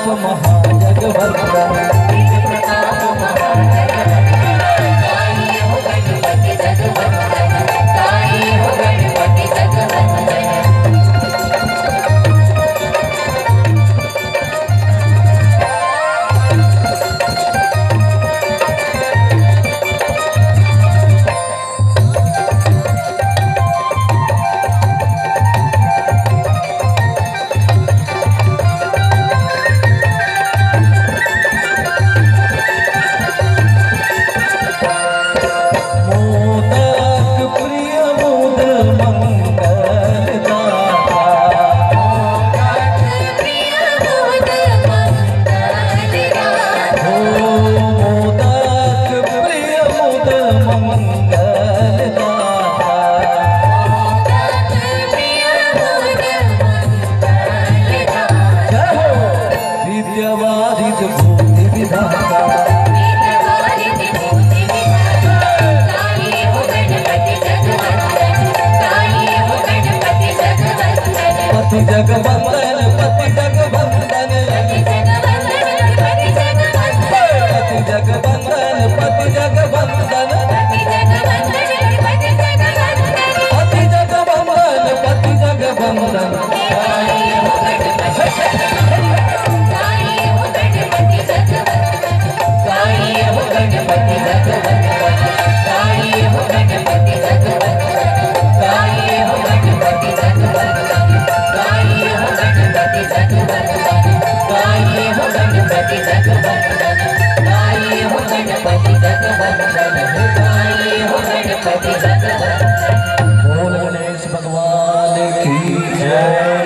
महाजगवंदन तेज प्रताप महाजगवंदन गाइए हो गणपति जगवंदन गाइए हो गणपति जगवंदन जगवंदन पति जगवंदन पति जगवंदन पति जगवंदन पति जगवंदन पति जगवंदन गाइए हो गणपति जगवंदन गाइए हो गणपति जगवंदन गाइए हो गणपति जगवंदन गाइए हो गणपति जगवंदन गाइए हो गणपति जगवंदन गाइए हो गणपति जगवंदन गाइए हो गणपति जगवंदन गाइए हो गणपति जगवंदन गाइए हो गणपति जगवंदन। बोल गणेश भगवान की जय।